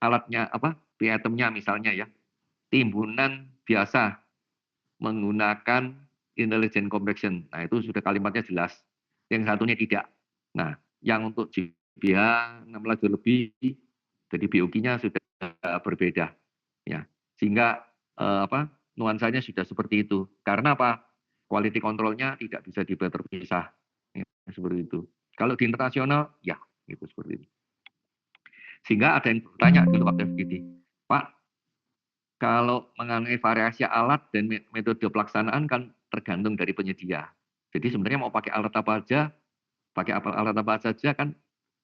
alatnya apa, itemnya misalnya ya, timbunan biasa menggunakan intelligent compression. Nah, itu sudah kalimatnya jelas. Yang satunya tidak. Nah, yang untuk GBH 16 lebih, jadi BOQ-nya sudah berbeda. Ya, sehingga nuansanya sudah seperti itu. Karena apa? Quality control-nya tidak bisa terpisah. Ya, seperti itu. Kalau di internasional, ya, itu seperti itu. Sehingga ada yang bertanya dulu waktu FGD, Pak, kalau mengenai variasi alat dan metode pelaksanaan kan tergantung dari penyedia. Jadi sebenarnya mau pakai alat apa aja, pakai alat apa saja kan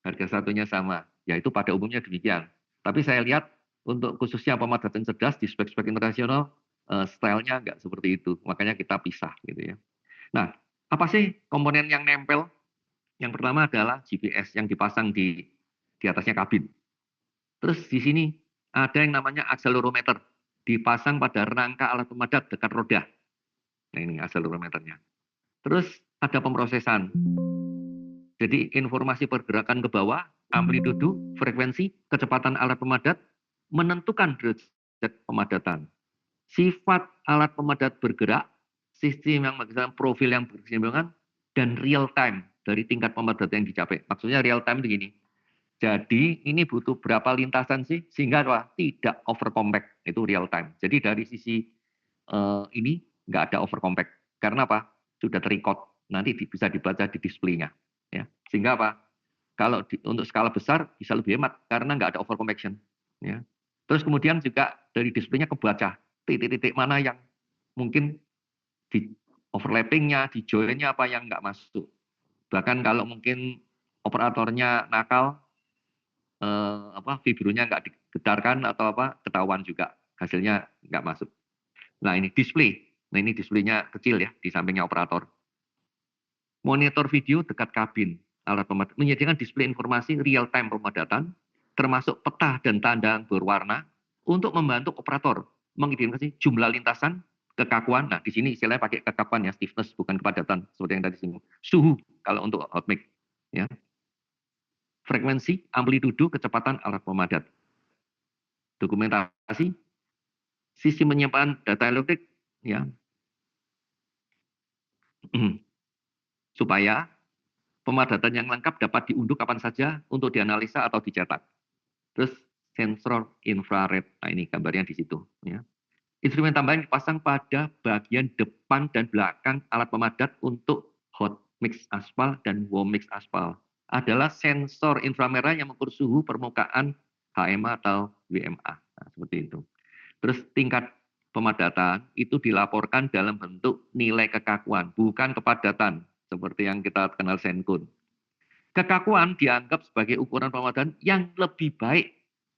harga satunya sama. Yaitu pada umumnya demikian. Tapi saya lihat untuk khususnya pemadatan cerdas di spek-spek internasional, stylenya nggak seperti itu. Makanya kita pisah gitu ya. Nah, apa sih komponen yang nempel? Yang pertama adalah GPS yang dipasang di atasnya kabin. Terus di sini ada yang namanya accelerometer, dipasang pada rangka alat pemadat dekat roda. Nah ini accelerometernya. Terus ada pemrosesan. Jadi informasi pergerakan ke bawah, amplitudo, frekuensi, kecepatan alat pemadat menentukan derajat pemadatan. Sifat alat pemadat bergerak, sistem yang menggunakan profil yang berkesinambungan, dan real time dari tingkat pemadatan yang dicapai. Maksudnya real time begini. Jadi ini butuh berapa lintasan sih sehingga tidak over compact, itu real time. Jadi dari sisi ini nggak ada over compact. Karena apa? Sudah terrecord, nanti bisa dibaca di displaynya. Ya. Sehingga apa? Kalau untuk skala besar bisa lebih hemat karena nggak ada over compaction. Ya. Terus kemudian juga dari displaynya kebaca titik-titik mana yang mungkin di overlappingnya, di joinnya apa yang nggak masuk. Bahkan kalau mungkin operatornya nakal, fibronya nggak digetarkan atau apa, ketahuan juga hasilnya nggak masuk. Nah ini display, nah ini displaynya kecil ya di sampingnya operator. Monitor video dekat kabin alat pemadat menyediakan display informasi real time pemadatan, termasuk peta dan tanda berwarna untuk membantu operator mengidentifikasi jumlah lintasan, kekakuan. Nah di sini istilahnya pakai kekakuan ya, stiffness bukan kepadatan seperti yang tadi singgung. Suhu kalau untuk hot mic, ya. Frekuensi, amplitudo, kecepatan alat pemadat. Dokumentasi, sistem penyimpanan data elektrik, ya, supaya pemadatan yang lengkap dapat diunduh kapan saja untuk dianalisa atau dicetak. Terus sensor infrared, nah ini gambarnya di situ. Ya. Instrumen tambahan dipasang pada bagian depan dan belakang alat pemadat untuk hot mix aspal dan warm mix aspal. Adalah sensor inframerah yang mengukur suhu permukaan HMA atau WMA. Nah, seperti itu. Terus tingkat pemadatan itu dilaporkan dalam bentuk nilai kekakuan, bukan kepadatan seperti yang kita kenal Senkun. Kekakuan dianggap sebagai ukuran pemadatan yang lebih baik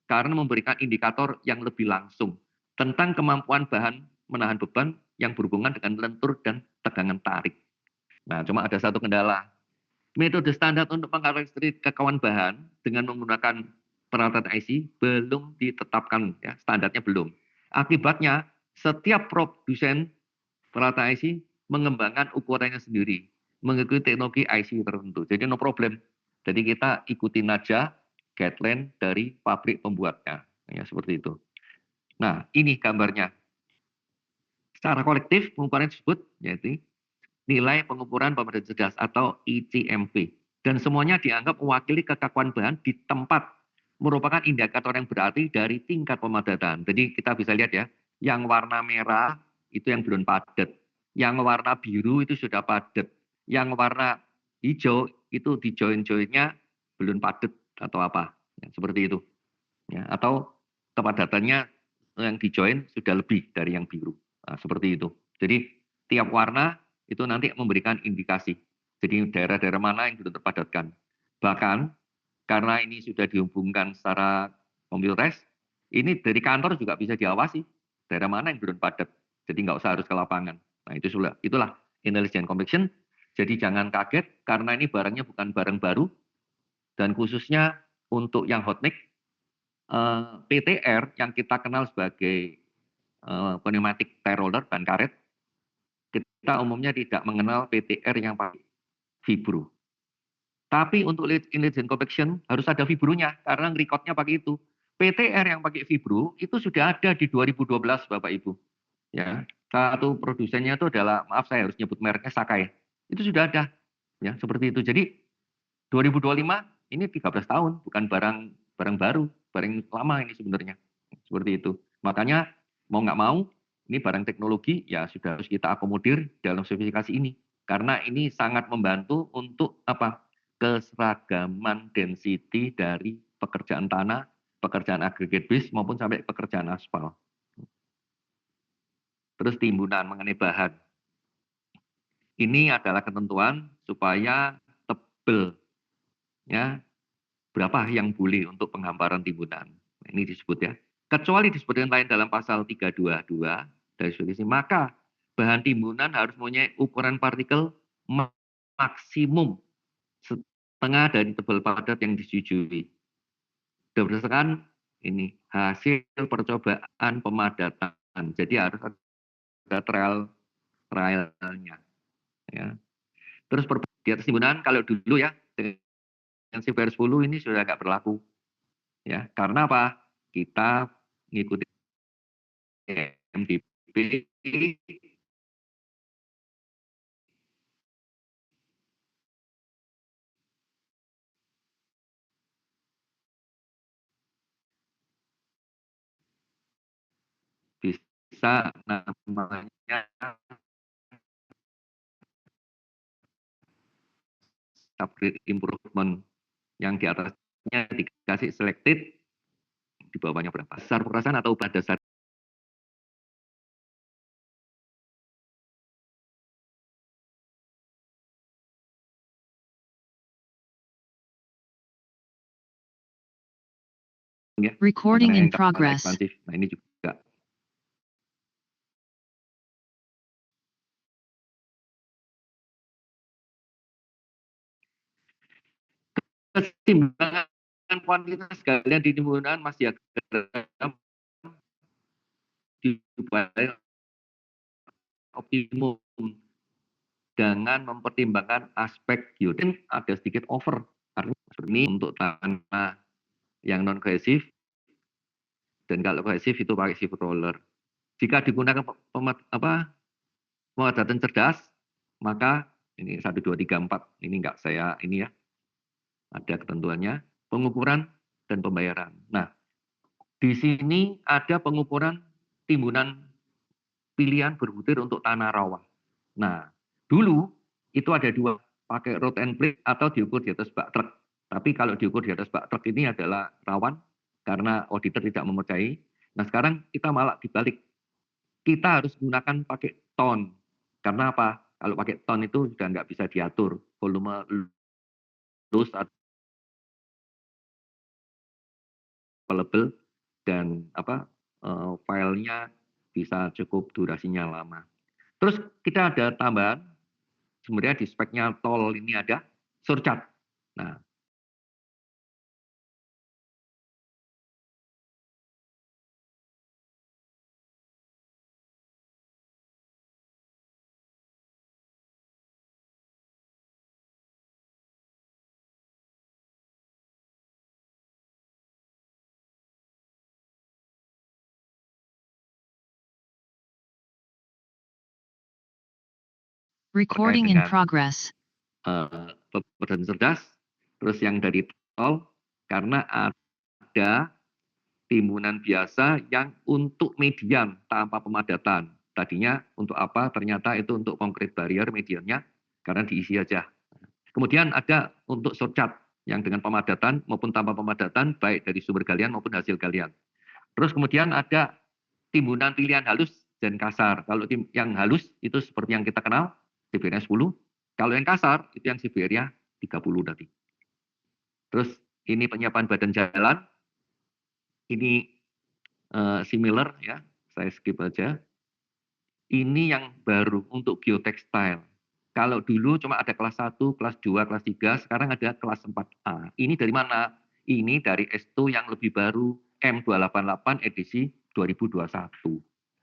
karena memberikan indikator yang lebih langsung tentang kemampuan bahan menahan beban yang berhubungan dengan lentur dan tegangan tarik. Nah, cuma ada satu kendala. Metode standar untuk mengkarakteristik kekakuan bahan dengan menggunakan peralatan IC belum ditetapkan, ya, standarnya belum. Akibatnya, setiap produsen peralatan IC mengembangkan ukurannya sendiri, mengikuti teknologi IC tertentu. Jadi no problem. Jadi kita ikutin aja guideline dari pabrik pembuatnya, ya seperti itu. Nah, ini gambarnya. Secara kolektif pengukuran tersebut yaitu nilai pengukuran pemadatan cerdas atau ICMP. Dan semuanya dianggap mewakili kekakuan bahan di tempat merupakan indikator yang berarti dari tingkat pemadatan. Jadi kita bisa lihat ya, yang warna merah itu yang belum padat. Yang warna biru itu sudah padat. Yang warna hijau itu di join-joinnya belum padat atau apa. Ya, seperti itu. Ya, atau kepadatannya yang di join sudah lebih dari yang biru. Nah, seperti itu. Jadi tiap warna itu nanti memberikan indikasi. Jadi daerah-daerah mana yang belum terpadatkan. Bahkan karena ini sudah dihubungkan secara computerized, ini dari kantor juga bisa diawasi daerah mana yang belum padat. Jadi nggak usah harus ke lapangan. Nah itulah intelligent compaction. Jadi jangan kaget karena ini barangnya bukan barang baru dan khususnya untuk yang hot mix, PTR yang kita kenal sebagai pneumatic tie roller ban karet, kita umumnya tidak mengenal PTR yang pakai vibro. Tapi untuk intelligent compaction harus ada vibronya karena recordnya pakai itu. PTR yang pakai fibro itu sudah ada di 2012 Bapak Ibu. Ya, satu produsennya itu adalah, maaf saya harus nyebut mereknya, Sakai. Itu sudah ada, ya seperti itu. Jadi 2025 ini 13 tahun, bukan barang baru, barang lama ini sebenarnya. Seperti itu. Makanya mau nggak mau, ini barang teknologi ya sudah harus kita akomodir dalam spesifikasi ini. Karena ini sangat membantu untuk apa? Keseragaman density dari pekerjaan tanah, pekerjaan aggregate base maupun sampai pekerjaan aspal. Terus timbunan mengenai bahan. Ini adalah ketentuan supaya tebel, ya, berapa yang boleh untuk penghamparan timbunan. Ini disebut ya. Kecuali disebutkan lain dalam pasal 322 dari definisi, maka bahan timbunan harus mempunyai ukuran partikel maksimum setengah dari tebal padat yang disetujui. Berdasarkan ini hasil percobaan pemadatan. Jadi harus ada trialnya. Ya. Terus di atas timbunan kalau dulu ya dengan CPR 10 ini sudah nggak berlaku. Ya, karena apa? Kita mengikuti MDP bisa namanya upgrade improvement, yang di atasnya dikasih selected, di bawahnya berapa? Dasar perasan atau ubah dasar. Ya, Recording in mengenai progress. ekspansif. Nah ini juga keseimbangan kuantitas galian di timbunan masih agak diupaya optimum dengan mempertimbangkan aspek geodin ada sedikit over. Artinya ini untuk tanah yang non kohesif, dan kalau kohesif itu pakai shift roller. Jika digunakan pemadatan cerdas, maka ini 1, 2, 3, 4 ini enggak saya ini ya, ada ketentuannya, pengukuran dan pembayaran. Nah, di sini ada pengukuran timbunan pilihan berbutir untuk tanah rawa. Nah, dulu itu ada dua, pakai road and plate atau diukur di atas bak truk. Tapi kalau diukur di atas bak truk ini adalah rawan karena auditor tidak mempercayai. Nah, sekarang kita malah dibalik. Kita harus gunakan pakai ton. Karena apa? Kalau pakai ton itu sudah nggak bisa diatur volume loss available dan filenya bisa cukup durasinya lama. Terus kita ada tambahan, sebenarnya di speknya tol ini ada surcharge. Nah, Recording in progress. Pemadatan cerdas, terus yang dari tol, karena ada timbunan biasa yang untuk median tanpa pemadatan. Tadinya untuk apa? Ternyata itu untuk concrete barrier mediannya, karena diisi aja. Kemudian ada untuk surcharge yang dengan pemadatan maupun tanpa pemadatan, baik dari sumber galian maupun hasil galian. Terus kemudian ada timbunan pilihan halus dan kasar. Kalau yang halus itu seperti yang kita kenal, CBR 10. Kalau yang kasar itu yang CBR 30 tadi. Terus ini penyiapan badan jalan. Ini similar ya, saya skip aja. Ini yang baru untuk geotextile. Kalau dulu cuma ada kelas 1, kelas 2, kelas 3, sekarang ada kelas 4A. Ini dari mana? Ini dari S2 yang lebih baru, M288 edisi 2021.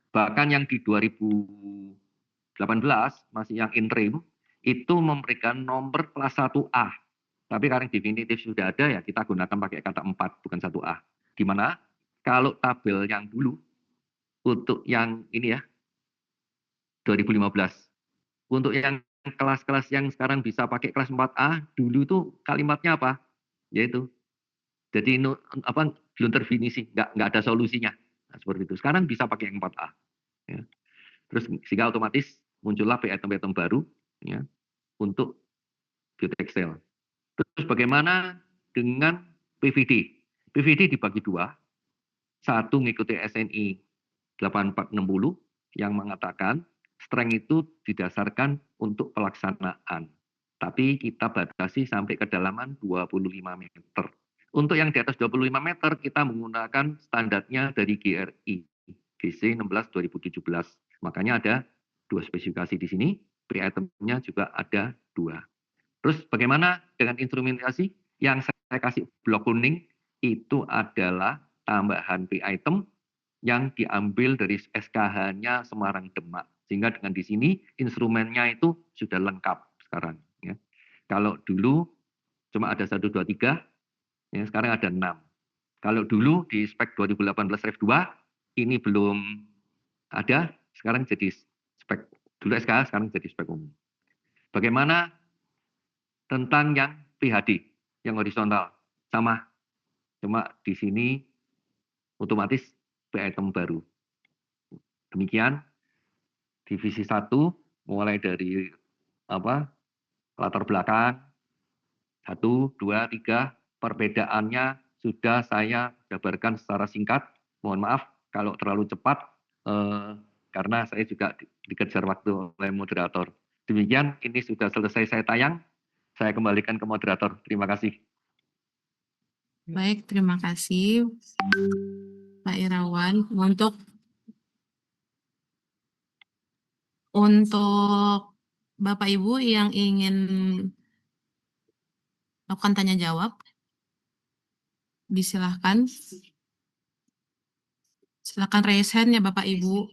Bahkan yang di 2018, masih yang interim, itu memberikan nomor kelas 1A. Tapi karena definitif sudah ada, ya kita gunakan pakai kata 4, bukan 1A. Gimana? Kalau tabel yang dulu, untuk yang ini ya, 2015. Untuk yang kelas-kelas yang sekarang bisa pakai kelas 4A, dulu tuh kalimatnya apa? Yaitu, jadi apa, belum terdefinisi, nggak ada solusinya. Nah, seperti itu. Sekarang bisa pakai yang 4A. Ya. Terus sehingga otomatis muncullah item-item baru ya, untuk biotextile. Terus bagaimana dengan PVD? PVD dibagi dua. Satu mengikuti SNI 8460 yang mengatakan strength itu didasarkan untuk pelaksanaan. Tapi kita batasi sampai kedalaman 25 meter. Untuk yang di atas 25 meter kita menggunakan standarnya dari GRI, GC 16 2017. Makanya ada dua spesifikasi di sini, pre-itemnya juga ada dua. Terus bagaimana dengan instrumentasi? Yang saya kasih blok kuning itu adalah tambahan pre-item yang diambil dari SKH-nya Semarang Demak. Sehingga dengan di sini instrumennya itu sudah lengkap sekarang. Ya. Kalau dulu cuma ada 1, 2, 3, ya, sekarang ada 6. Kalau dulu di spek 2018 Rev 2, ini belum ada, sekarang jadi spek, dulu SKH, sekarang jadi spek umum. Bagaimana tentang yang PHD, yang horizontal? Sama, cuma di sini otomatis item baru. Demikian divisi 1 mulai dari apa latar belakang 1, 2, 3, perbedaannya sudah saya jabarkan secara singkat. Mohon maaf kalau terlalu cepat karena saya juga dikejar waktu oleh moderator. Demikian, ini sudah selesai saya tayang. Saya kembalikan ke moderator. Terima kasih. Baik, terima kasih Pak Irawan. Untuk Bapak Ibu yang ingin lakukan tanya jawab, disilahkan. Silakan raise hand ya Bapak Ibu.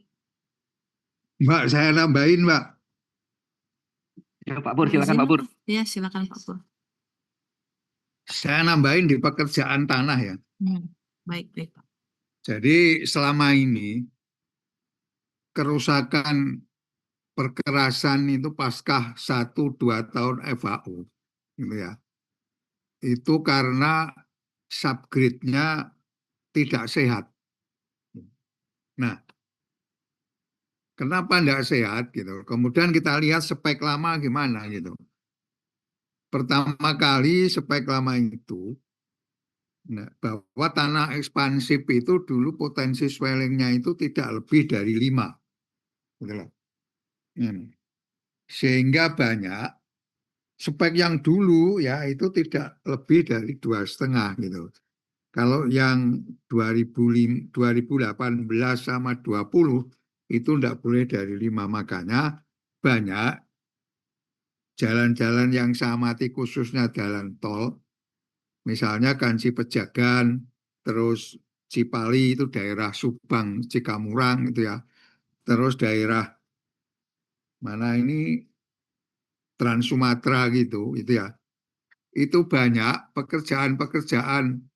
Mbak, saya nambahin, Mbak. Ya, Pak Pur, silakan Pak Pur. Ya, silakan Pak Pur. Saya nambahin di pekerjaan tanah ya. Baik, baik Pak. Jadi selama ini kerusakan perkerasan itu pasca 1-2 tahun FAO, gitu ya. Itu karena subgrade-nya tidak sehat. Nah, kenapa tidak sehat gitu? Kemudian kita lihat spek lama gimana gitu. Pertama kali spek lama itu, nah, bahwa tanah ekspansif itu dulu potensi swellingnya itu tidak lebih dari 5. Gitu loh. Sehingga banyak spek yang dulu ya itu tidak lebih dari 2,5 gitu. Kalau yang 2018 sama 20 itu tidak boleh dari 5. Makanya banyak jalan-jalan yang saya amati khususnya jalan tol, misalnya Kanci Pejagan, terus Cipali itu daerah Subang, Cikamurang itu ya, terus daerah mana ini Trans Sumatera gitu, itu ya, itu banyak pekerjaan-pekerjaan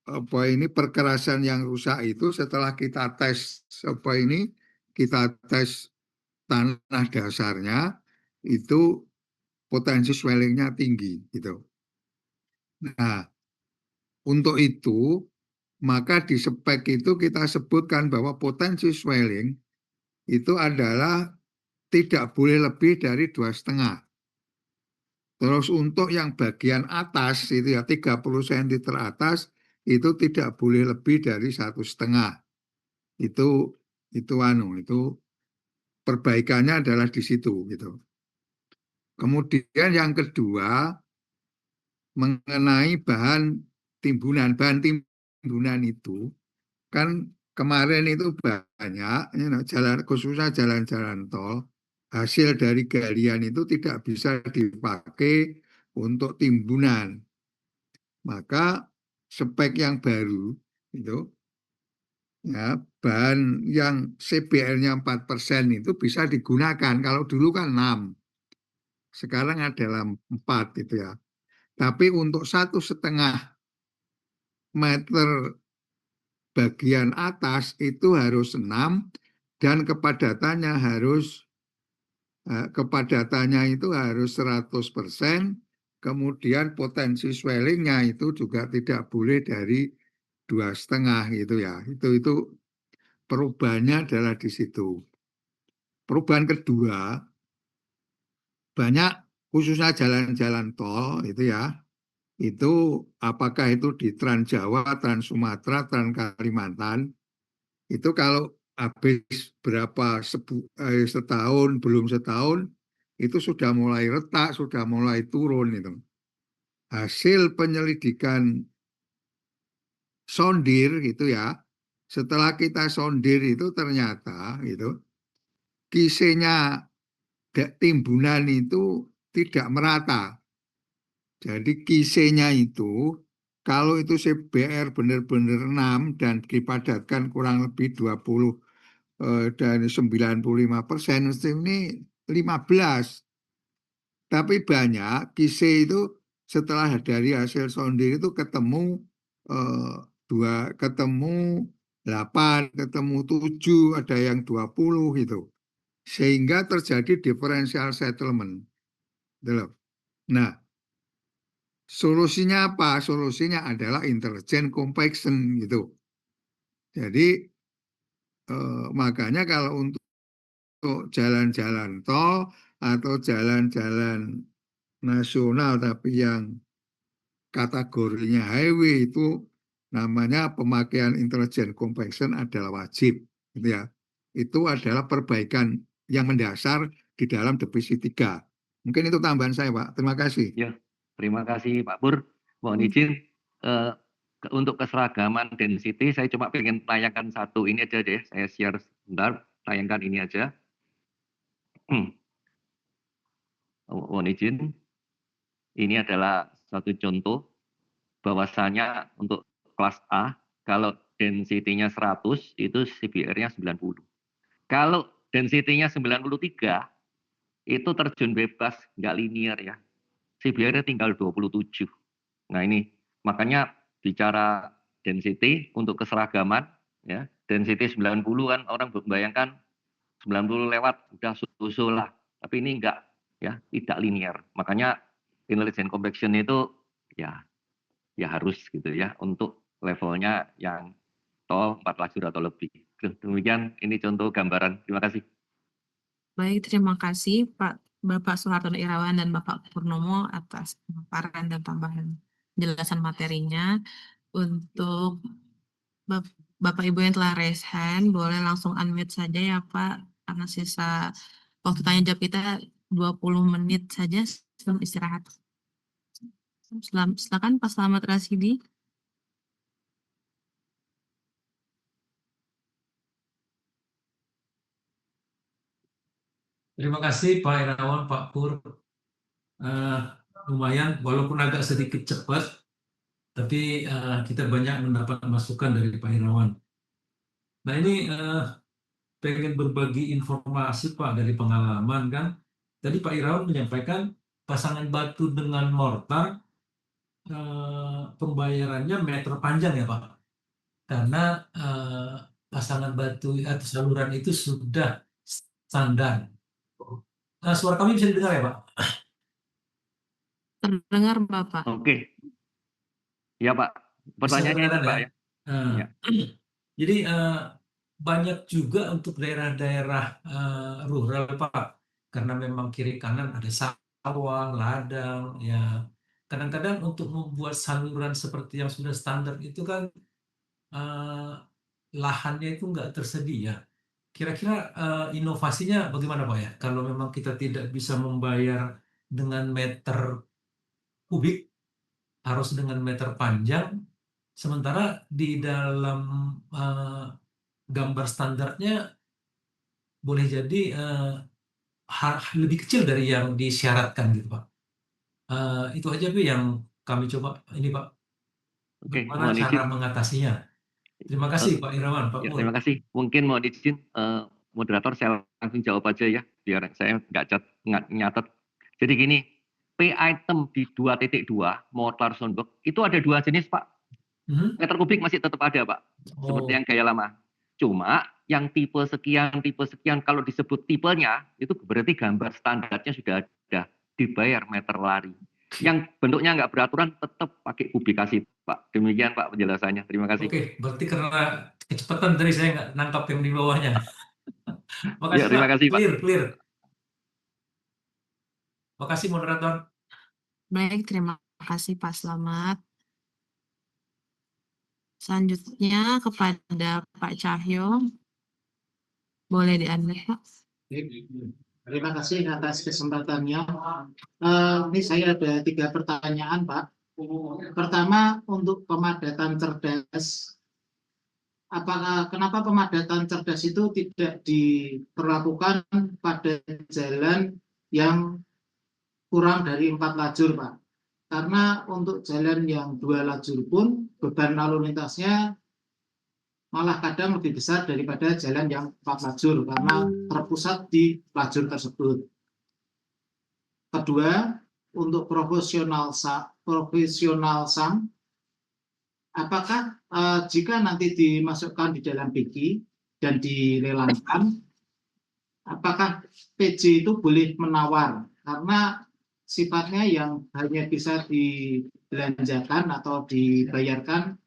apa ini perkerasan yang rusak itu setelah kita tes apa ini kita tes tanah dasarnya itu potensi swellingnya tinggi gitu. Nah, untuk itu maka di spek itu kita sebutkan bahwa potensi swelling itu adalah tidak boleh lebih dari 2,5. Terus untuk yang bagian atas itu ya 30 cm teratas itu tidak boleh lebih dari 1,5. Itu perbaikannya adalah di situ gitu. Kemudian yang kedua mengenai bahan timbunan. Bahan timbunan itu kan kemarin itu banyak jalan khususnya jalan-jalan tol hasil dari galian itu tidak bisa dipakai untuk timbunan. Maka spek yang baru itu ya bahan yang CBR-nya 4% itu bisa digunakan. Kalau dulu kan 6, sekarang adalah 4 itu ya. Tapi untuk 1,5 meter bagian atas itu harus 6 dan kepadatannya itu harus 100%, kemudian potensi swellingnya itu juga tidak boleh dari 2,5 gitu ya. Itu perubahannya adalah di situ. Perubahan kedua, banyak khususnya jalan-jalan tol itu ya, itu apakah itu di Trans Jawa, Trans Sumatera, Trans Kalimantan, itu kalau habis setahun, belum setahun, itu sudah mulai retak, sudah mulai turun itu. Hasil penyelidikan sondir gitu ya, setelah kita sondir itu ternyata itu kisahnya timbunan itu tidak merata. Jadi kisahnya itu kalau itu CBR benar-benar 6 dan dipadatkan kurang lebih 20 dan 95%, ini 15. Tapi banyak kisah itu setelah dari hasil sondir itu ketemu 8, ketemu 7, ada yang 20 gitu. Sehingga terjadi differential settlement. Nah, solusinya apa? Solusinya adalah intelligent compaction gitu. Jadi makanya kalau untuk jalan-jalan tol atau jalan-jalan nasional tapi yang kategorinya highway itu namanya pemakaian intelligent compaction adalah wajib gitu ya. Itu adalah perbaikan yang mendasar di dalam divisi 3. Mungkin itu tambahan saya, Pak. Terima kasih. Ya, terima kasih Pak Pur. Mohon izin untuk keseragaman density saya cuma pengen tayangkan satu ini aja deh. Saya share sebentar, tayangkan ini aja. Mohon izin. Ini adalah satu contoh bahwasanya untuk kelas A kalau density-nya 100 itu CBR-nya 90. Kalau density-nya 93 itu terjun bebas, nggak linear ya. CBR-nya tinggal 27. Nah ini makanya bicara density untuk keseragaman ya. Density 90 kan orang membayangkan 90 lewat udah susul lah. Tapi ini enggak ya, tidak linear. Makanya intelligent compaction itu ya harus gitu ya untuk levelnya yang tol 4 lajur atau lebih. Demikian ini contoh gambaran. Terima kasih. Baik, terima kasih Bapak Soehartono Irawan dan Bapak Purnomo atas pemaparan dan tambahan penjelasan materinya. Untuk Bapak Ibu yang telah raise hand, boleh langsung unmute saja ya Pak, karena sisa waktu tanya jawab kita 20 menit saja sebelum istirahat. Silakan Pak Slamet Rasidi. Terima kasih Pak Irawan, Pak Pur. Lumayan, walaupun agak sedikit cepat, tapi kita banyak mendapat masukan dari Pak Irawan. Nah ini pengen berbagi informasi Pak dari pengalaman kan. Tadi Pak Irawan menyampaikan pasangan batu dengan mortar pembayarannya meter panjang ya Pak. Karena pasangan batu atau saluran itu sudah standar. Suara kami bisa didengar ya Pak? Terdengar Bapak. Oke. Ya Pak. Pertanyaannya itu Pak ya. Ya. Jadi banyak juga untuk daerah-daerah rural Pak, karena memang kiri kanan ada sawah, ladang, ya. Kadang-kadang untuk membuat saluran seperti yang sudah standar itu kan lahannya itu nggak tersedia. Kira-kira inovasinya bagaimana Pak ya? Kalau memang kita tidak bisa membayar dengan meter kubik, harus dengan meter panjang, sementara di dalam gambar standarnya boleh jadi lebih kecil dari yang disyaratkan gitu Pak. Itu aja Bu yang kami coba ini Pak. Oke, Bagaimana mohon cara izin. mengatasinya? Terima kasih Pak Irawan, Pak Ya, Pur. terima kasih. Mungkin mohon izin moderator saya langsung jawab aja ya, biar saya nggak nyatet. Jadi gini, P item di 2.2 mortar Sonberg itu ada 2 jenis Pak. Meter kubik masih tetap ada, Pak. Seperti Oh, yang gaya lama. Cuma yang tipe sekian, kalau disebut tipenya, itu berarti gambar standarnya sudah ada. Dibayar meter lari. Yang bentuknya nggak beraturan, tetap pakai kubikasi, Pak. Demikian, Pak, penjelasannya. Terima kasih. oke. Berarti karena kecepatan tadi saya nggak nangkap yang di bawahnya. Ya, Makasih Pak, terima kasih, Pak. clear. Makasih moderator. Baik, terima kasih Pak Slamet. Selanjutnya kepada Pak Cahyo. Boleh di-unmute, Pak. Terima kasih atas kesempatannya. Ini saya ada 3 pertanyaan, Pak. Pertama, untuk pemadatan cerdas, kenapa pemadatan cerdas itu tidak diperlakukan pada jalan yang kurang dari 4 lajur, Pak? Karena untuk jalan yang 2 lajur pun beban lalu lintasnya malah kadang lebih besar daripada jalan yang 4 lajur karena terpusat di lajur tersebut. Kedua, untuk profesional SAM, apakah jika nanti dimasukkan di dalam PG dan dilelangkan, apakah PJ itu boleh menawar? Karena sifatnya yang hanya bisa dibelanjakan atau dibayarkan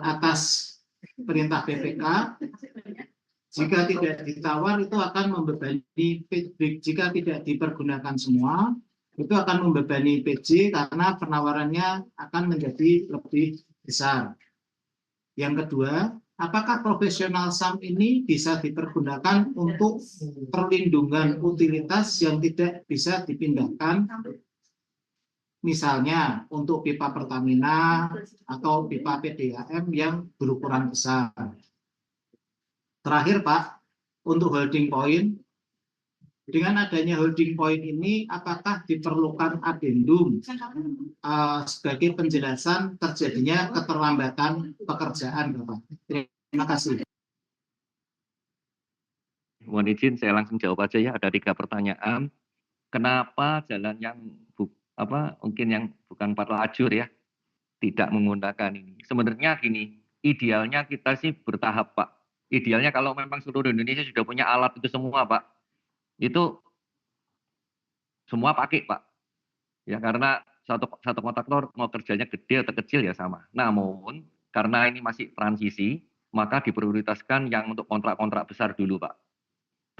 atas perintah BPK, jika tidak ditawar itu akan membebani, jika tidak dipergunakan semua, itu akan membebani PJ karena penawarannya akan menjadi lebih besar. Yang kedua, apakah profesional SAM ini bisa dipergunakan untuk perlindungan utilitas yang tidak bisa dipindahkan, misalnya untuk pipa Pertamina atau pipa PDAM yang berukuran besar. Terakhir Pak, untuk holding point, dengan adanya holding point ini, apakah diperlukan adendum sebagai penjelasan terjadinya keterlambatan pekerjaan, Bapak? Terima kasih. Mohon izin, saya langsung jawab aja ya. Ada 3 pertanyaan. Kenapa jalan yang mungkin yang bukan 4 lajur ya, tidak menggunakan ini? Sebenarnya gini, idealnya kita sih bertahap, Pak. Idealnya kalau memang seluruh Indonesia sudah punya alat itu semua, Pak, itu semua pakai, Pak. Ya, karena satu kontraktor mau kerjanya gede atau kecil ya sama. Namun karena ini masih transisi, maka diprioritaskan yang untuk kontrak-kontrak besar dulu, Pak.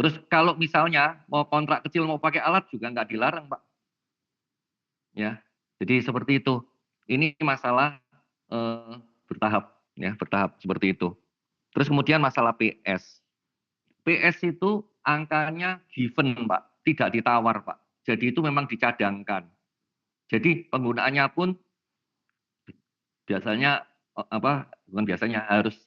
Terus kalau misalnya mau kontrak kecil mau pakai alat juga nggak dilarang, Pak. Ya, jadi seperti itu. Ini masalah bertahap, ya, bertahap seperti itu. Terus kemudian masalah PS. PS itu angkanya given, Pak, tidak ditawar, Pak. Jadi itu memang dicadangkan. Jadi penggunaannya pun biasanya bukan biasanya, harus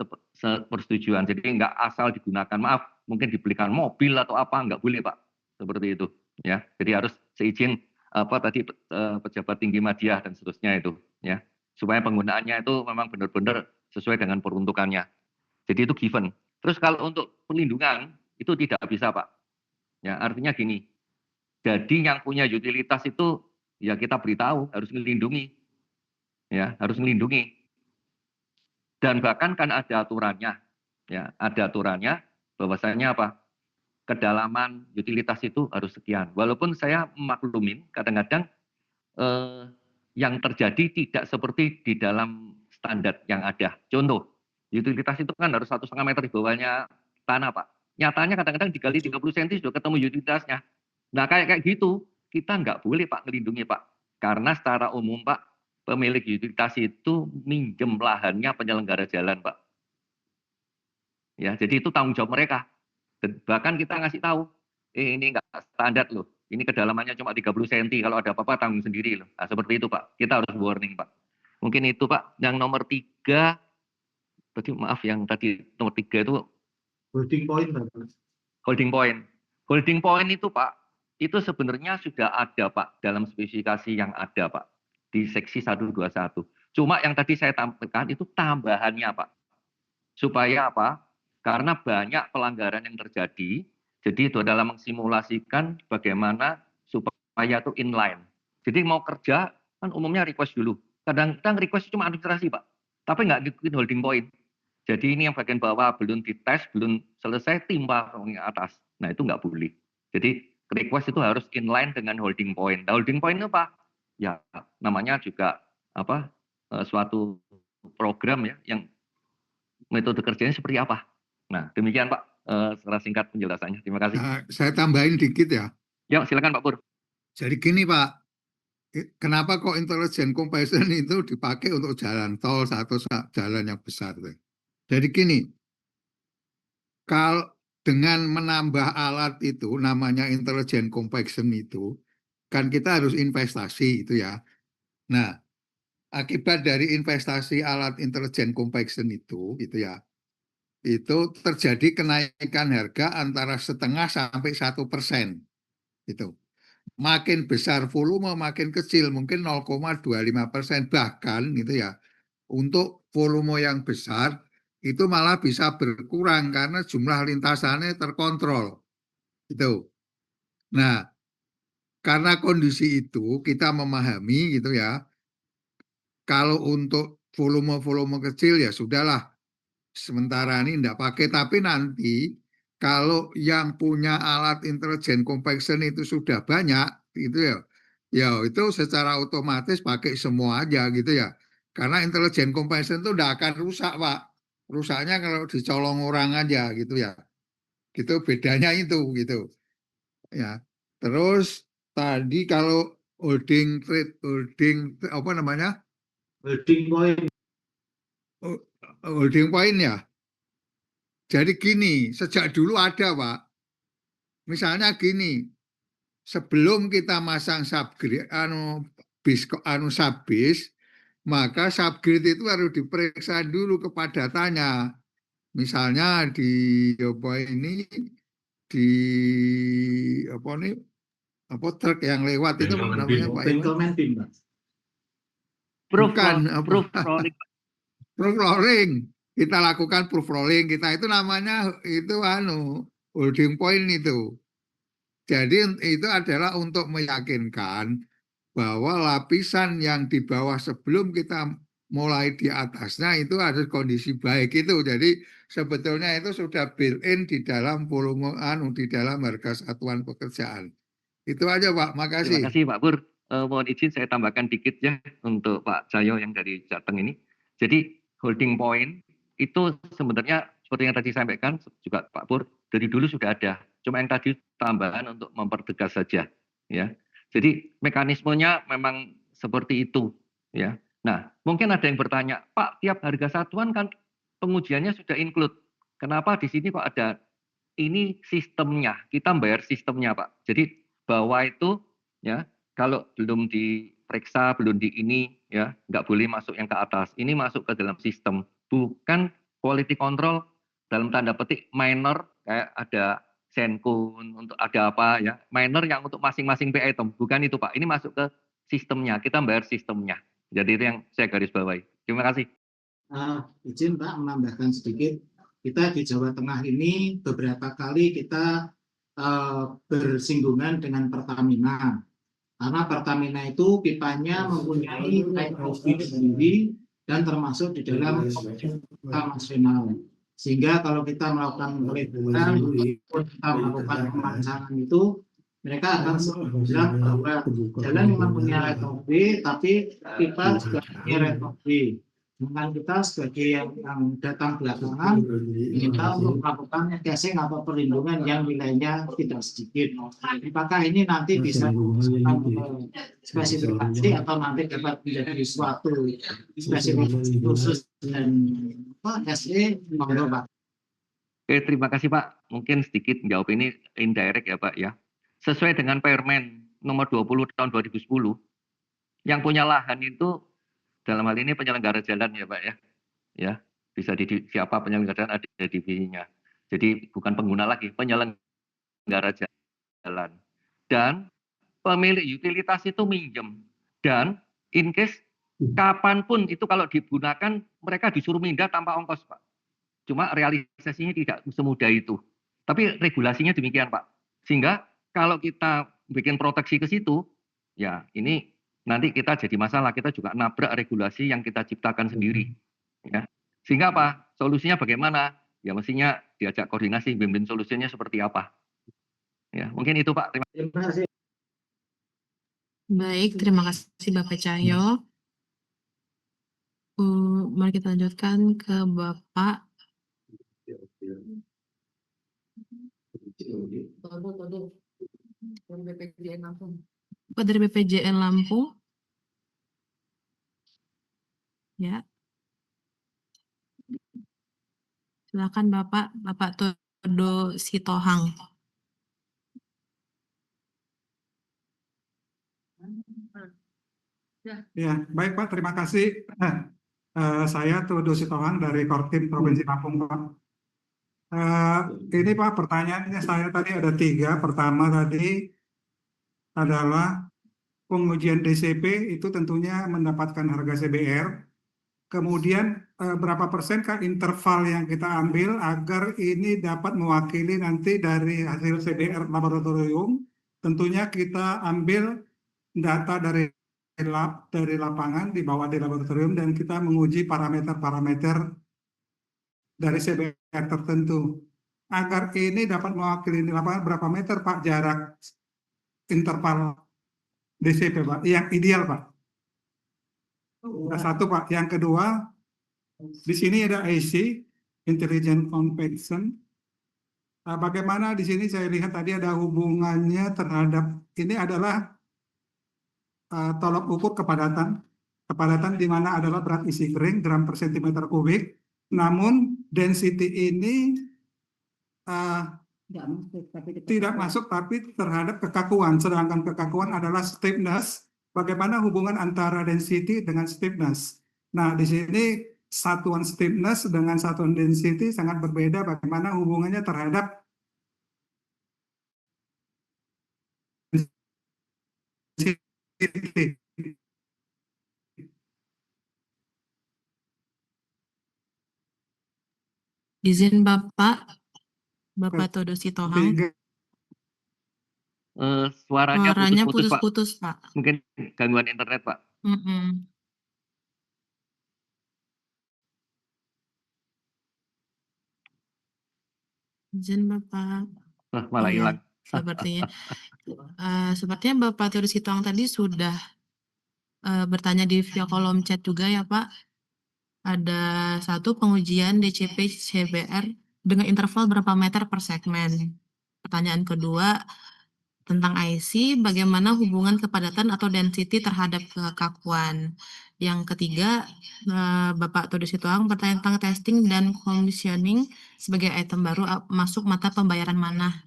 persetujuan. Jadi nggak asal digunakan. Maaf, mungkin dibelikan mobil atau apa, nggak boleh, Pak. Seperti itu, ya. Jadi harus seizin pejabat tinggi media dan seterusnya itu, ya. Supaya penggunaannya itu memang benar-benar sesuai dengan peruntukannya. Jadi itu given. Terus kalau untuk perlindungan itu tidak bisa, Pak. Ya, artinya gini. Jadi yang punya utilitas itu ya kita beritahu harus melindungi. Ya, harus melindungi. Dan bahkan kan ada aturannya. Ya, ada aturannya bahwasanya apa? Kedalaman utilitas itu harus sekian. Walaupun saya maklumin kadang-kadang yang terjadi tidak seperti di dalam standar yang ada. Contoh, utilitas itu kan harus 1,5 meter di bawahnya tanah, Pak. Nyatanya kadang-kadang digali 30 cm sudah ketemu utilitasnya. Nah, kayak gitu, kita nggak boleh, Pak, melindungi, Pak. Karena secara umum, Pak, pemilik utilitas itu minjem lahannya penyelenggara jalan, Pak. Ya, jadi itu tanggung jawab mereka. Dan bahkan kita ngasih tahu, ini nggak standar loh. Ini kedalamannya cuma 30 cm. Kalau ada apa-apa tanggung sendiri loh. Nah, seperti itu, Pak. Kita harus warning, Pak. Mungkin itu, Pak. Yang nomor 3, tadi maaf, yang tadi nomor 3 itu Holding point, Bapak. holding point. Holding point itu, Pak, itu sebenarnya sudah ada, Pak, dalam spesifikasi yang ada, Pak, di seksi 121. Cuma yang tadi saya tampilkan itu tambahannya, Pak. Supaya apa? Karena banyak pelanggaran yang terjadi, jadi itu adalah mengsimulasikan bagaimana supaya itu inline. Jadi mau kerja, kan umumnya request dulu. Kadang-kadang request cuma administrasi, Pak. tapi nggak ngikutin holding point. Jadi ini yang bagian bawah belum dites, belum selesai timpa ke atas. Nah itu nggak boleh. Jadi request itu harus inline dengan holding point. Nah, holding point itu apa? Ya namanya juga apa suatu program ya yang metode kerjanya seperti apa. Nah demikian Pak secara singkat penjelasannya. Terima kasih. Nah, saya tambahin dikit ya. Ya silakan Pak Pur. Jadi gini Pak, kenapa kok intelligent comparison itu dipakai untuk jalan tol atau jalan yang besar? Jadi gini, kalau dengan menambah alat itu namanya intelligent comparison itu, kan kita harus investasi itu ya. Nah, akibat dari investasi alat intelligent comparison itu ya, itu terjadi kenaikan harga antara 0,5 sampai 1%. Itu. Makin besar volume, makin kecil, mungkin 0,25%. Bahkan gitu ya, untuk volume yang besar, itu malah bisa berkurang karena jumlah lintasannya terkontrol. Itu. Nah, karena kondisi itu kita memahami gitu ya, kalau untuk volume-volume kecil ya sudahlah, sementara ini tidak pakai, tapi nanti kalau yang punya alat intelligent comparison itu sudah banyak gitu ya, ya itu secara otomatis pakai semua aja gitu ya, karena intelligent comparison itu tidak akan rusak Pak, rusaknya kalau dicolong orang aja gitu ya, gitu bedanya itu gitu ya. Terus tadi kalau holding apa namanya, Holding point. holding point ya. Jadi gini, sejak dulu ada Pak. Misalnya gini, sebelum kita masang subgrid, subbis, maka subgrid itu harus diperiksa dulu kepadatannya. Misalnya di apa ini, di apa nih, apa truk yang lewat itu namanya Pak Iwan? Bengkel pin, Pak. Bukan Proof rolling. Proof rolling. Kita lakukan proof rolling, kita itu namanya itu holding point itu. Jadi itu adalah untuk meyakinkan bahwa lapisan yang di bawah sebelum kita mulai di atasnya itu harus kondisi baik itu. Jadi sebetulnya itu sudah built-in di dalam volume di dalam harga satuan pekerjaan. Itu aja Pak, makasih. Terima kasih Pak Pur. Mohon izin saya tambahkan dikit ya untuk Pak Cahyo yang dari Jateng ini. Jadi holding point itu sebenarnya seperti yang tadi saya sampaikan juga Pak Pur dari dulu sudah ada. Cuma yang tadi tambahan untuk mempertegas saja ya. Jadi mekanismenya memang seperti itu ya. Nah, mungkin ada yang bertanya, Pak, tiap harga satuan kan pengujiannya sudah include. Kenapa di sini kok ada ini sistemnya? Kita bayar sistemnya, Pak. Jadi bawah itu ya kalau belum diperiksa, belum di ini ya nggak boleh masuk yang ke atas. Ini masuk ke dalam sistem, bukan quality control dalam tanda petik minor kayak ada Senkun untuk ada apa ya minor yang untuk masing-masing PI item, bukan itu Pak. Ini masuk ke sistemnya, kita bayar sistemnya. Jadi itu yang saya garis bawahi. Terima kasih. Izin Pak menambahkan sedikit. Kita di Jawa Tengah ini beberapa kali kita bersinggungan dengan Pertamina. Karena Pertamina itu pipanya mempunyai teknologi sendiri dan termasuk di dalam nasional. Sehingga kalau kita melakukan peliputan, kita melakukan pemancangan itu, mereka akan bilang bahwa jalan memang punya retok B, tapi pipa juga punya retok B. Dengan kita sebagai yang datang belakangan, kita untuk melakukan casing atau perlindungan yang nilainya tidak sedikit. Apakah ini nanti bisa spesifikasi atau nanti dapat menjadi suatu spesifikasi khusus dan SE monggo Pak. Oke, terima kasih Pak. Mungkin sedikit menjawab ini indirect ya Pak ya. Sesuai dengan Permen nomor 20 tahun 2010, yang punya lahan itu dalam hal ini penyelenggara jalan ya Pak ya. Ya, bisa di siapa penyelenggara jalan ada divisinya. Jadi bukan pengguna lagi, penyelenggara jalan. Dan pemilik utilitas itu minjem. Dan in case kapanpun itu kalau digunakan mereka disuruh mindah tanpa ongkos Pak. Cuma realisasinya tidak semudah itu. Tapi regulasinya demikian Pak. Sehingga kalau kita bikin proteksi ke situ, ya ini nanti kita jadi masalah. Kita juga nabrak regulasi yang kita ciptakan sendiri. Sehingga apa? Solusinya bagaimana? Ya mestinya diajak koordinasi, bimbing solusinya seperti apa. Ya, mungkin itu Pak. Terima kasih. Baik, terima kasih Bapak Cahyo. Mari kita lanjutkan ke Bapak Bapak dari BPJN Lampung. Ya, silakan Bapak Todo Sitohang. Ya, baik Pak, terima kasih. Saya Todo Sitohang dari Kortim Provinsi Lampung, Pak. Ini Pak, pertanyaannya saya tadi ada 3. Pertama tadi adalah pengujian DCP itu tentunya mendapatkan harga CBR. Kemudian berapa persenkah interval yang kita ambil agar ini dapat mewakili nanti dari hasil CBR laboratorium? Tentunya kita ambil data dari lapangan dibawa di laboratorium dan kita menguji parameter-parameter dari CBR tertentu. Agar ini dapat mewakili di lapangan berapa meter Pak jarak interval DCP Pak, yang ideal Pak. Nah, satu Pak. Yang kedua, di sini ada IC, Intelligent Compaction. Bagaimana di sini saya lihat tadi ada hubungannya terhadap ini adalah tolok ukur kepadatan. Kepadatan di mana adalah berat isi kering gram per sentimeter kubik. Namun density ini tidak masuk tapi terhadap kekakuan. Sedangkan kekakuan adalah stiffness. Bagaimana hubungan antara density dengan stiffness? Nah, di sini satuan stiffness dengan satuan density sangat berbeda. Bagaimana hubungannya terhadap density? Izin Bapak Todo Sitohang. Suaranya Suaranya putus-putus Pak. putus-putus, Pak. Mungkin gangguan internet Pak. Izin Bapak. Malah Iya, hilang. Sepertinya Bapak Todo Sitohang tadi sudah bertanya di via kolom chat juga ya Pak. Ada satu pengujian DCP CBR dengan interval berapa meter per segmen. Pertanyaan kedua tentang IC, bagaimana hubungan kepadatan atau density terhadap kekakuan. Yang ketiga, Bapak Todo Sitohang bertanya tentang testing dan commissioning sebagai item baru masuk mata pembayaran mana?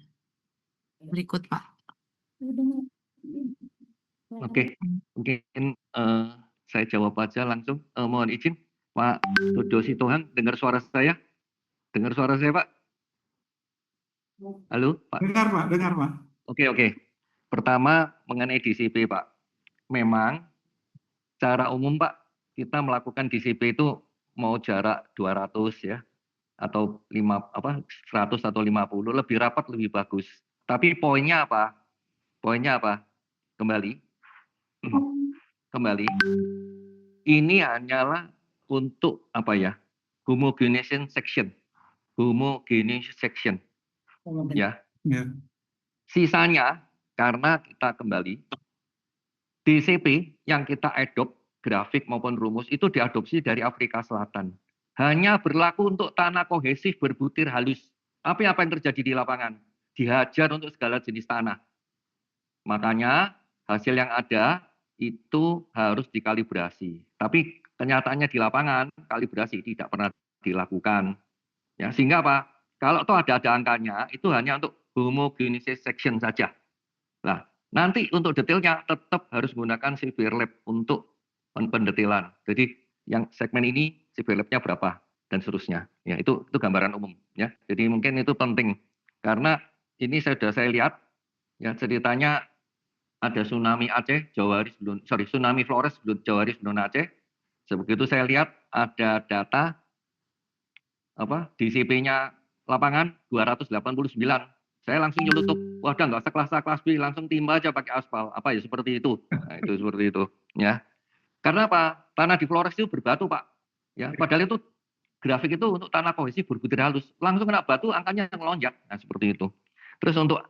Berikut Pak. Oke, mungkin saya jawab aja langsung. Mohon izin, Pak Todo Sitohang, dengar suara saya? Dengar suara saya, Pak? Halo, Pak? Dengar Pak, dengar Pak. Oke. Pertama, mengenai DCP, Pak. Memang, secara umum, Pak, kita melakukan DCP itu mau jarak 200 ya, atau 100 atau 50, lebih rapat, lebih bagus. Tapi poinnya apa? Kembali. Ini hanyalah untuk homogenization section. Ya. Sisanya karena kita kembali DCP yang kita adopt grafik maupun rumus itu diadopsi dari Afrika Selatan. Hanya berlaku untuk tanah kohesif berbutir halus. Apa yang terjadi di lapangan? Dihajar untuk segala jenis tanah. Makanya hasil yang ada itu harus dikalibrasi. Tapi kenyataannya di lapangan kalibrasi tidak pernah dilakukan. Ya, sehingga apa? Kalau toh ada angkanya itu hanya untuk homogeneous section saja. Nah, nanti untuk detailnya tetap harus menggunakan CBR Lab untuk pendetailan. Jadi yang segmen ini CBR Lab-nya berapa dan seterusnya. Ya, itu gambaran umum ya. Jadi mungkin itu penting karena ini saya lihat ya ceritanya ada tsunami Aceh, tsunami Flores, Jawa Barat sebelum Aceh. Sebegitu saya lihat ada data DCP-nya lapangan 289. Saya langsung nyelutup, wadah nggak usah kelas B, langsung timba aja pakai aspal. Seperti itu. Nah, itu seperti itu, ya. Karena apa? Tanah di Flores itu berbatu, Pak. Ya, padahal itu grafik itu untuk tanah kohesif berbutir halus, langsung kena batu angkanya melonjak. Nah, seperti itu. Terus untuk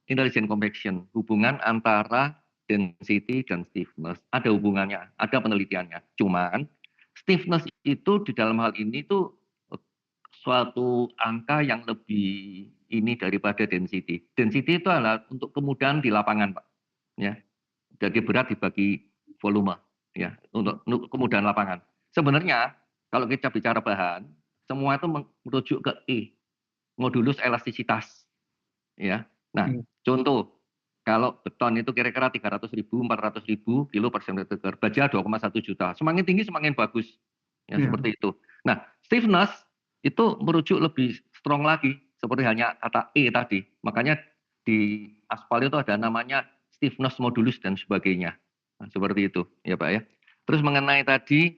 intelligent compaction, hubungan antara density dan stiffness, ada hubungannya, ada penelitiannya. Cuman stiffness itu di dalam hal ini tuh suatu angka yang lebih ini daripada density. Density itu adalah untuk kemudahan di lapangan, Pak. Ya, jadi berat dibagi volume, ya, untuk kemudahan lapangan. Sebenarnya kalau kita bicara bahan, semua itu merujuk ke E, modulus elastisitas. Ya, nah, contoh kalau beton itu kira-kira 300.000, 400.000 kilo per cm, baja 2,1 juta. Semakin tinggi semakin bagus, ya, seperti itu. Nah, stiffness itu merujuk lebih strong lagi, seperti hanya kata E tadi. Makanya di aspal itu ada namanya stiffness modulus dan sebagainya. Nah, seperti itu, ya Pak ya. Terus mengenai tadi,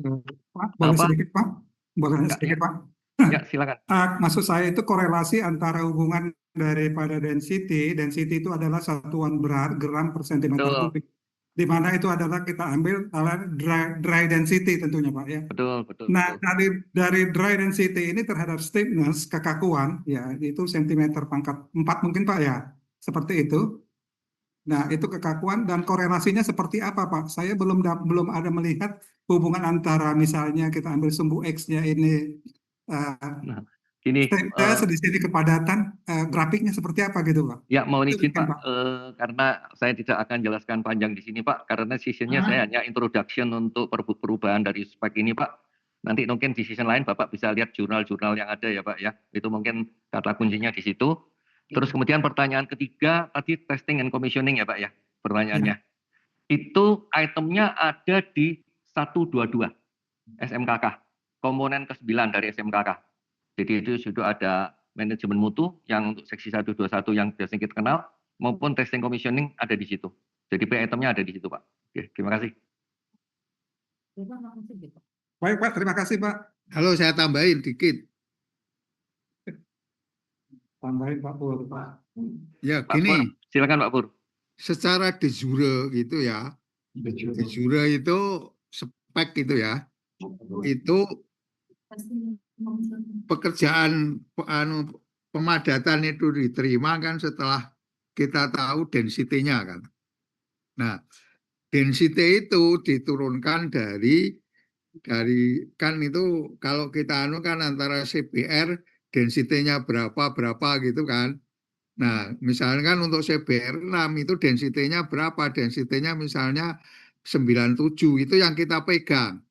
Pak, boleh apa? sedikit Pak? Boleh Enggak, sedikit ya. Pak? Ya, silakan. Maksud saya itu korelasi antara hubungan daripada density itu adalah satuan berat gram per sentimeter Betul. kubik. Di mana itu adalah kita ambil dry density tentunya Pak ya. Betul, betul. Nah, betul. dari dry density ini terhadap stiffness, kekakuan, ya itu sentimeter pangkat 4 mungkin Pak ya, seperti itu. Nah, itu kekakuan dan korelasinya seperti apa Pak? Saya belum ada melihat hubungan antara misalnya kita ambil sumbu X-nya ini Nah, ini stiffness, di sini kepadatan, grafiknya seperti apa gitu Pak? ya, mohon Itu izin kan, Pak, karena saya tidak akan jelaskan panjang di sini Pak, karena seasonnya saya hanya introduction untuk perubahan dari spek ini Pak. Nanti mungkin di season lain Bapak bisa lihat jurnal-jurnal yang ada ya Pak ya. Itu mungkin kata kuncinya di situ. Terus kemudian pertanyaan ketiga tadi testing and commissioning ya Pak ya, pertanyaannya. Itu itemnya ada di 122 SMKK, komponen ke-9 dari SMKK. Jadi itu sudah ada manajemen mutu yang untuk seksi 121 yang biasanya kita kenal, maupun testing commissioning ada di situ. Jadi itemnya ada di situ Pak. Oke, terima kasih. Baik Pak, terima kasih Pak. Halo, saya tambahin dikit. Tambahin Pak Pur. Ya, Pak Pur, gini, silakan Pak Pur. secara de jure gitu ya, de jure itu spek gitu ya, itu pekerjaan pemadatan itu diterima kan setelah kita tahu density-nya kan. Nah, density itu diturunkan dari kan itu kalau kita kan antara CBR density-nya berapa gitu kan. Nah, misalnya kan untuk CBR 6 itu density-nya berapa? Density-nya misalnya 97 itu yang kita pegang.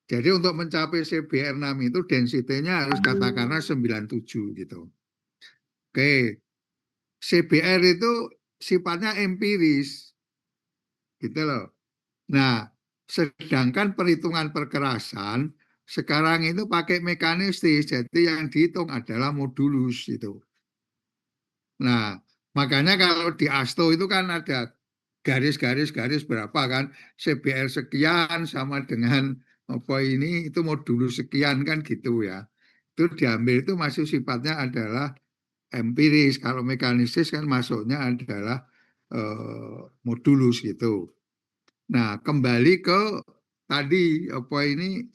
Jadi untuk mencapai CBR 6 itu density-nya harus katakanlah 97 gitu. Oke. CBR itu sifatnya empiris. Gitu loh. Nah, sedangkan perhitungan perkerasan sekarang itu pakai mekanistis. Jadi yang dihitung adalah modulus itu. Nah, makanya kalau di ASTO itu kan ada garis berapa kan, CBR sekian sama dengan apa ini itu modulus sekian kan gitu ya. Itu diambil itu masih sifatnya adalah empiris. Kalau mekanistis kan masuknya adalah modulus gitu. Nah, kembali ke tadi apa ini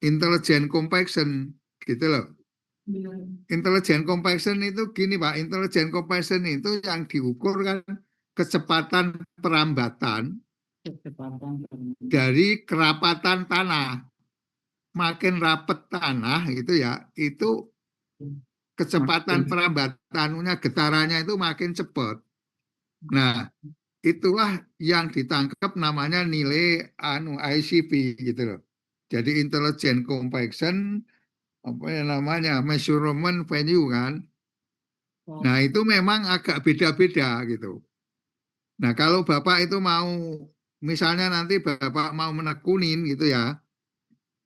intelligent compaction gitu loh. Intelligent compaction itu gini Pak, intelligent compaction itu yang diukur kan kecepatan perambatan dari kerapatan tanah. Makin rapat tanah itu ya, itu kecepatan perambatannya, getarannya itu makin cepat. Nah, itulah yang ditangkap namanya nilai ICP gitu loh. Jadi intelligent compaction apa yang namanya measurement value kan. Nah, itu memang agak beda-beda gitu. Nah, kalau Bapak itu mau misalnya nanti Bapak mau menekunin gitu ya.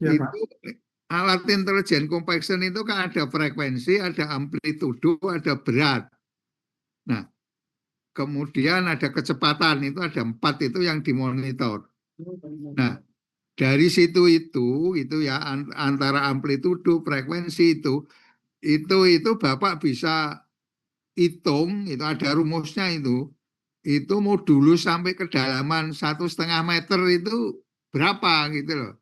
Ya, itu Pak. alat intelligent compaction itu kan ada frekuensi, ada amplitudo, ada berat. Nah, kemudian ada kecepatan, itu ada 4 itu yang dimonitor. Nah, dari situ itu ya antara amplitudo, frekuensi itu Bapak bisa hitung, itu ada rumusnya itu modulus sampai kedalaman 1,5 meter itu berapa gitu loh.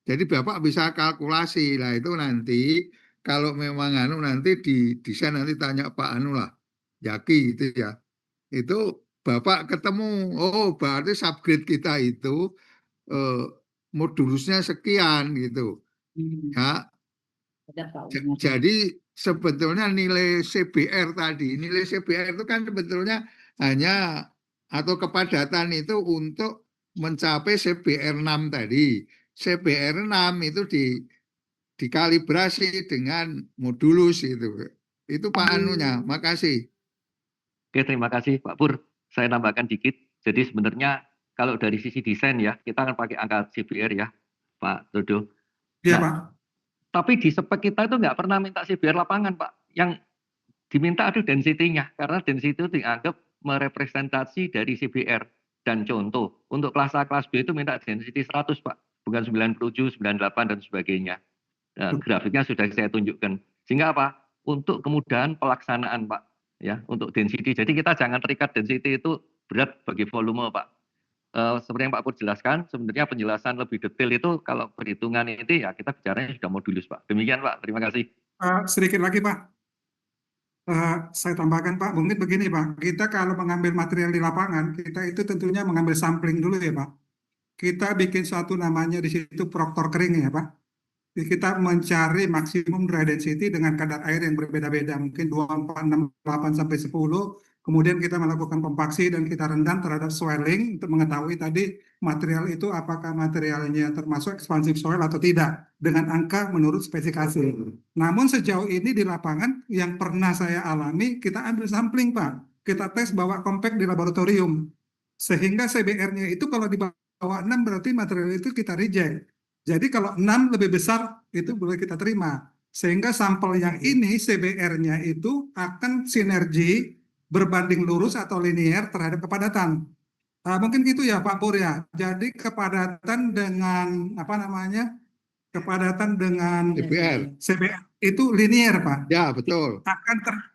Jadi Bapak bisa kalkulasi lah itu nanti kalau memang nanti di desain nanti tanya Pak lah, Jaki gitu ya. Itu Bapak ketemu, oh berarti subgrade kita itu eh, modulusnya sekian gitu. Ya, jadi sebetulnya nilai CBR tadi, nilai CBR itu kan sebetulnya hanya atau kepadatan itu untuk mencapai CBR 6 tadi. CBR 6 itu dikalibrasi dengan modulus itu. Itu Pak anunya, makasih. Oke, terima kasih Pak Pur. Saya tambahkan dikit. Jadi sebenarnya kalau dari sisi desain ya, kita akan pakai angka CBR ya, Pak Dodo. Iya, Nah, Pak. tapi di spek kita itu nggak pernah minta CBR lapangan, Pak. Yang diminta ada density-nya, karena density itu dianggap merepresentasi dari CBR. Dan contoh, untuk kelas A, kelas B itu minta density 100, Pak. Bukan 97, 98, dan sebagainya. Nah, grafiknya sudah saya tunjukkan. Sehingga apa? Untuk kemudahan pelaksanaan, Pak. Ya, untuk density. Jadi kita jangan terikat density itu berat bagi volume, Pak. Seperti yang Pak Pur jelaskan, sebenarnya penjelasan lebih detail itu kalau perhitungan itu ya kita bicaranya sudah modulus, Pak. Demikian, Pak. Terima kasih. Sedikit lagi, Pak. Saya tambahkan, Pak. Mungkin begini, Pak. Kita kalau mengambil material di lapangan, kita itu tentunya mengambil sampling dulu ya, Pak. Kita bikin suatu namanya di situ proktor kering ya, Pak. Jadi kita mencari maksimum dry density dengan kadar air yang berbeda-beda, mungkin 24, 68 sampai 10. Kemudian kita melakukan kompaksi dan kita rendam terhadap swelling untuk mengetahui tadi material itu apakah materialnya termasuk expansive soil atau tidak dengan angka menurut spesifikasi. Namun sejauh ini di lapangan yang pernah saya alami, kita ambil sampling, Pak. Kita tes bawa compact di laboratorium. Sehingga CBR-nya itu kalau di bawah 6 berarti material itu kita reject. Jadi kalau 6 lebih besar itu boleh kita terima. Sehingga sampel yang ini CBR-nya itu akan sinergi berbanding lurus atau linear terhadap kepadatan. Mungkin gitu ya Pak Pur ya. Jadi kepadatan dengan apa namanya? Kepadatan dengan CBR itu linear, Pak. Ya, betul.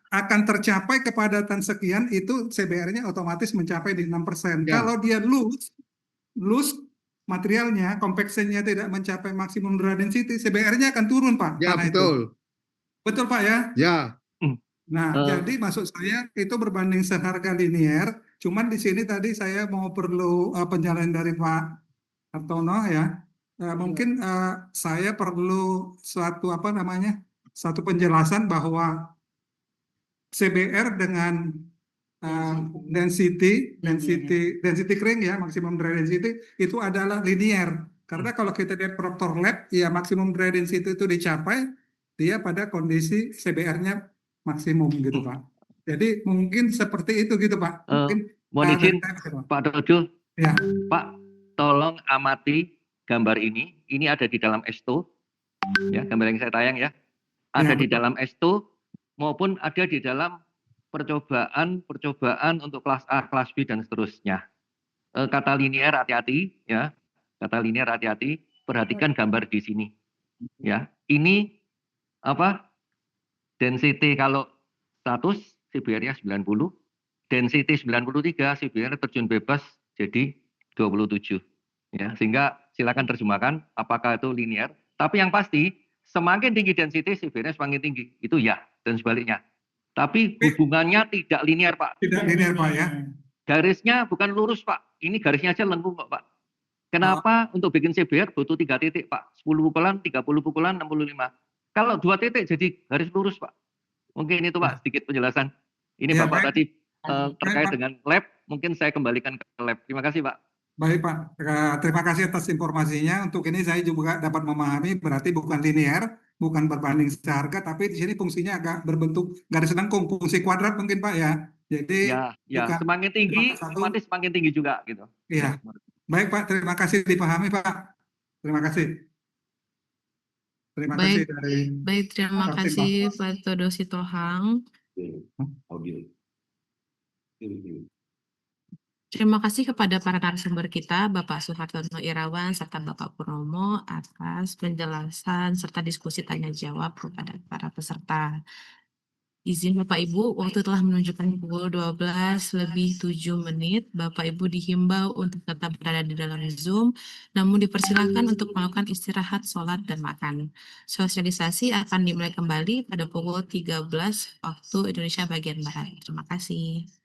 Akan tercapai kepadatan sekian itu CBR-nya otomatis mencapai di 6%. Ya. Kalau dia loose materialnya, compaction-nya tidak mencapai maksimum dry density, CBR-nya akan turun, Pak. Ya, karena betul. Itu. Betul, Pak ya? Ya. Nah, jadi maksud saya itu berbanding seharga linear, cuman di sini tadi saya mau perlu penjelasan dari Pak Hartono ya. Mungkin saya perlu suatu apa namanya? Satu penjelasan bahwa CBR dengan density kering ya, maksimum dry density itu adalah linear. Karena kalau kita lihat Proctor Lab, ya maksimum dry density itu dicapai, dia pada kondisi CBR-nya maksimum gitu Pak. Jadi mungkin seperti itu gitu Pak. Mungkin mohon izin Pak Dodo, ya. Pak tolong amati gambar ini. Ini ada di dalam S2, ya gambar yang saya tayang ya. Ada di dalam S2 maupun ada di dalam percobaan untuk kelas A, kelas B dan seterusnya. Kata linear hati-hati ya. Kata linear hati-hati, perhatikan gambar di sini. Ya, ini apa? Density kalau 100 CBR-nya 90, density 93, CBR terjun bebas jadi 27. Ya, sehingga silakan terjemahkan apakah itu linear. Tapi yang pasti semakin tinggi density CBR-nya semakin tinggi. Itu ya, dan sebaliknya. Tapi hubungannya tidak linear, Pak. Tidak linear, Pak ya. Garisnya bukan lurus, Pak. Ini garisnya aja lengkung kok, Pak. Kenapa untuk bikin CBR butuh 3 titik, Pak? 10 pukulan, 30 pukulan, 65. Kalau 2 titik jadi garis lurus, Pak. Mungkin itu, Pak, sedikit penjelasan. Ini Ya, Bapak baik. tadi terkait Baik, Pak. dengan lab, mungkin saya kembalikan ke lab. Terima kasih, Pak. Baik Pak, terima kasih atas informasinya. Untuk ini saya juga dapat memahami berarti bukan linear, bukan berbanding seharga, tapi di sini fungsinya agak berbentuk garis lengkung, fungsi kuadrat mungkin Pak ya. Jadi Ya, bukan semakin tinggi, otomatis semakin tinggi juga gitu. Iya. Baik Pak, terima kasih dipahami Pak. Terima kasih. Terima kasih dari Baik, terima kasih Pak Todo Sitohang. Terima kasih kepada para narasumber kita, Bapak Suhartono Irawan serta Bapak Purnomo atas penjelasan serta diskusi tanya jawab kepada para peserta. Izin Bapak Ibu, waktu telah menunjukkan pukul 12:07. Bapak Ibu dihimbau untuk tetap berada di dalam Zoom, namun dipersilakan untuk melakukan istirahat, sholat, dan makan. Sosialisasi akan dimulai kembali pada pukul 13 waktu Indonesia bagian Barat. Terima kasih.